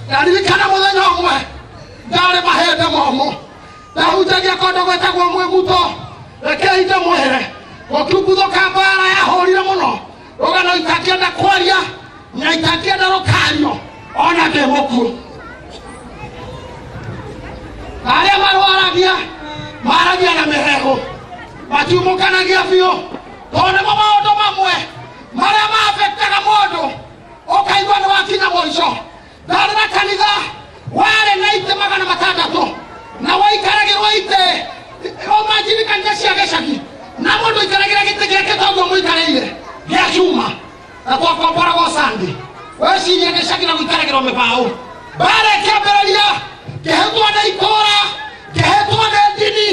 ndaririkana muthenya umwe ndari mahende momo ndahunjagia kondo gwetagwo Mwimuto rekei ndimwire gũkiumbũthũka mbara yahũrire mũno rũgano itakĩenda kwaria na itakĩenda rũkario ona ndĩ mũkuũ arĩa marwaragia maragia na mĩheehũ matiumũkanagia biũ tondũ nĩmo maũndũ mamwe marĩa maabektaga mũndũ ũkaigua nĩ wakinya mũico ndarĩ na kanitha warĩ na itĩ 600 na waikaragĩrwo itĩ ũmanjirikanire cia gĩcagi na mũndũ ikaragĩra gĩtĩ gĩake toguo mũikarĩire gĩa cuma na twakomboragwo Sunday wecirie gĩcagi na gũikaragĩrwo mĩbaũ mbara ĩkĩambĩrĩria kĩhetwo nĩ itũũra kĩhetwo nĩ ndini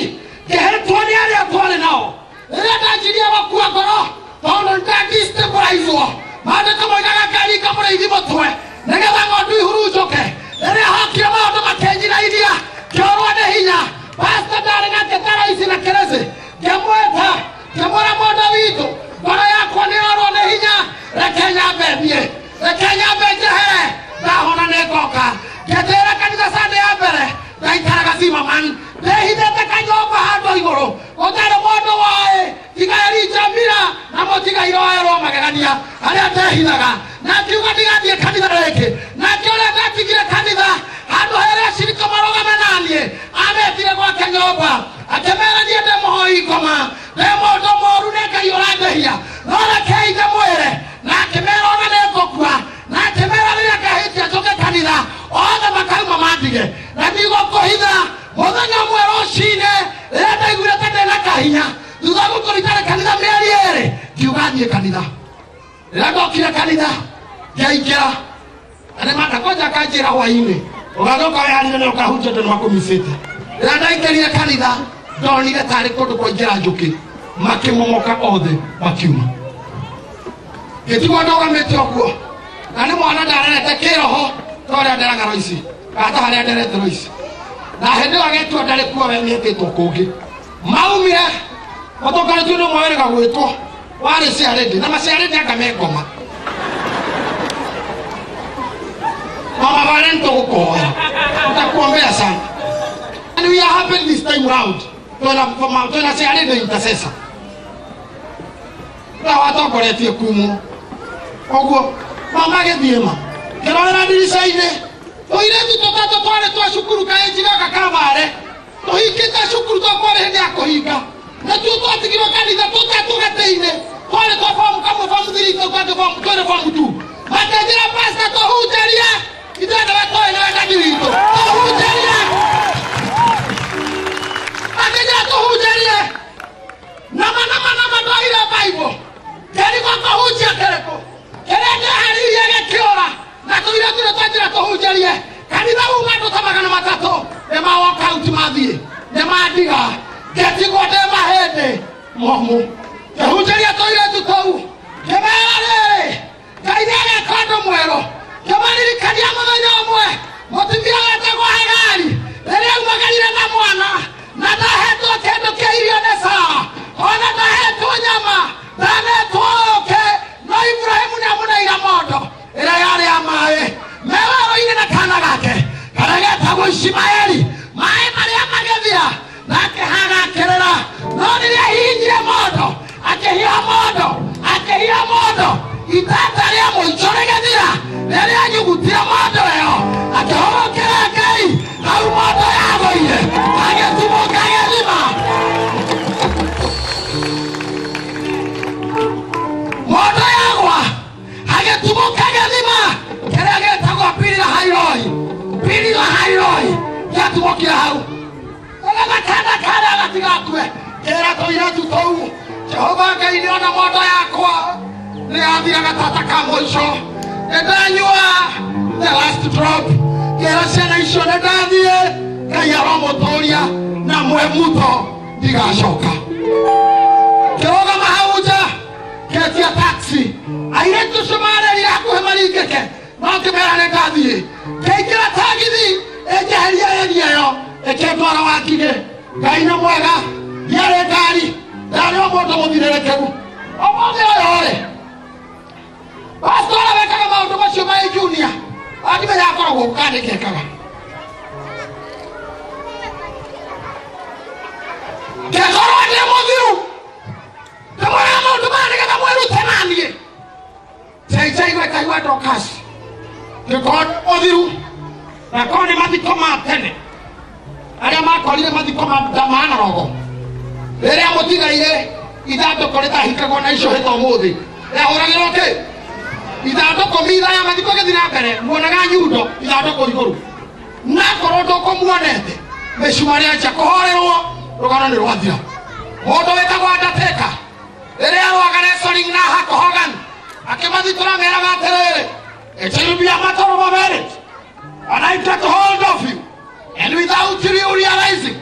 kĩhetwo nĩ arĩa twarĩ nao rĩrĩa ndanjirie gũkua ngoro tondũ nĩndadestabilizwo maandĩko moigaga Ngai kamũrĩithi mũtwe nĩgetha ng'ondu ihurunjũke rĩrĩa hokire maũndũ makenjirairia kĩorwo nĩ hinya pastor ndarĩ na njetera ici na kĩrĩci ngĩmwĩta ngĩmwĩra mũndũ witũ ngoro yakwa nĩyorwo nĩ hinya reke nyambe thiĩ reke nyambe njehere ndahona nĩngoka ngĩtĩĩra kanitha Sunday ya mbere ndaikaraga Zimmerman ndĩhithĩte kanyũmba handũ igũrũ gũtarĩ mũndũ woĩ tiga Elijah Mira na mũtigairwo erwo magegania arĩa ndehithaga na ngiuga ndigathiĩ kanitha rĩngĩ nake ũrĩa ndatigire kanitha handũ herĩa cirika marũgame naniĩ ametire gwake nyũmba akĩmera niĩ ndĩ mũhoi ngoma ndĩ mũndũ mũũru nĩ Ngai ũrandĩhia no rekei ndĩmwĩre na akĩmera ona nĩngũkua na akĩmera rĩrĩa ngahĩtia njũke kanitha othe makauma mandige na ndigũkũhitha mũthenya ũmwe rũcinĩ rĩrĩa ndaiguire ta ndĩna kahinya thutha gũkũrikare kanitha mĩeri ĩrĩ ngiuga thiĩ kanitha rĩrĩa ndokire kanitha ngĩaingĩra na nĩmandakwanja kanjĩra hwainĩ ũgathoka wehanire nĩ ũkahunjia ndĩ nĩmakũmicĩte rĩrĩa ndaingĩrire kanitha ndonire tarĩ kũndũ kwaingĩra njũkĩ makĩmomoka othe makiuma gĩtigwo ndogamĩte ũguo na nĩ mwana ndarerete kĩroho torĩa nderaga Roici gata harĩa nderete Roici na hĩndĩ ĩyo agetua ndarĩ kuo we nĩetĩtwo kũngĩ maumire mũtongoretie nĩ ũmwe wĩrĩga gwĩtwo warĩ ciarĩndĩ na maciarĩndĩ anga me ngoma Mama Valento gũkũhoya nitakuombea sana and we are happy this time round twĩna ciarĩndĩ intercessor na watongoretie kumu ũguo mama gĩthiĩ ma kĩrorera ndirica-inĩ tũirĩtu tũtatũ twarĩ twa cukuru kaĩnji gaka Kavare tũhingĩte cukuru twarĩ hĩndĩ ya kũhinga natuo twatigirwo kanitha tũtatũ gatĩ-inĩ twarĩ twa form kamwe form 3 twĩrĩ form 2 makenjĩra pastor tũhunjĩrie ithuĩ nĩwe tũĩ nĩwe Ngai witũ tũhunjĩrie makenjĩra tũhunjĩrie nama ndoire Bible kĩrĩko kũhunjia kĩrĩkũ kĩrĩa ndĩharĩirie gĩkĩũra na tũirĩtu nĩtwanjĩra tũhunjĩrie kanitha uma andũ ta 300 nĩmawoka out mathiĩ nĩmandiga ngĩtigwo ndĩ mahĩndĩ momũ ngĩhunjĩria tũirĩtu tũu ngĩmera rĩrĩ Ngai nĩageka ũndũ mwerũ ngĩmaririkania mũthenya ũmwe mũtumia wetagwo Hagari rĩrĩa aumagarire na mwana na ndahetwo kĩndũ kĩa irio nĩ Sara ona ndahetwo nyama ndanetwo ũkĩ no Ibrahimu nĩamũneire mondo ĩrĩa yarĩ ya maĩ mewerũ-inĩ na kana gake karĩa getagwo Ishimaeli maĩ marĩa magethia na akĩhaga akĩrĩra no rĩrĩa ahihinyire mondo akĩhiha mondo itata rĩa mũico rĩgĩthira rĩrĩa anyugutire mondo ĩyo akĩhorokera Ngai hau mondo yagũire agĩtumũka gĩthima mondo yagwa agĩtumũka gĩthima kĩrĩa gĩtagwo Birila Hairoi gĩatumũkire hau ũgagakanda karĩa gatigakue kĩra tũirĩtu tũu Jehova Ngai nĩona mondo yakwa nĩyathiraga tata ka mũico nĩndanyua the last drop kĩra ciana icio nĩndathiĩ Ngai aromũtũria na Mwimuto ndigacoka kĩrũgama hau nja ngĩtia taxi airĩtu acio marerire hakuhĩ maringĩke no ngĩmera nĩngathiĩ ngĩingĩra tagithi ĩnjeheria ĩria ĩyo ĩkĩndwara Wangigĩ Ngai nĩ mwega ndiarĩ ngari ndarĩ o mũndũ mũthirĩrĩkĩru ũmũthĩ ũyũ-rĩ pastor wekaga maũndũ macio ma junior andimenya akoragwo gukane kekaga kekoro ande mothiru kamara maundu mane kama mweru tenanie chai wekaiwa Dorcas kekoro mothiru na kone mathiko ma tene aria makorire mathiko ma damana rogo riria mutigaire ithandũkũ rĩtahingagwo na icohĩta ũmũthĩ rĩahũragĩrwo kĩ ithandũkũ mitha ya mathiko gĩthiĩ na mbere muonaga nyundo ithandũkũ igũrũ nakorwo ndũkũmuonete mĩcumarĩ yanjia kũhorerwo rũgano nĩ rwathira mũndũ wĩtagwo Undertaker rĩrĩa rwaga wrestling na Hulk Hogan akĩmathitũra meraga atĩrĩrĩ it will be a matter of a minute and I get hold of you and without you realizing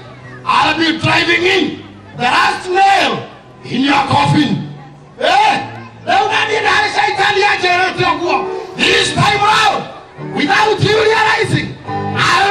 I'll be driving in the last nail in your coffin. This time around, without you realizing, I'll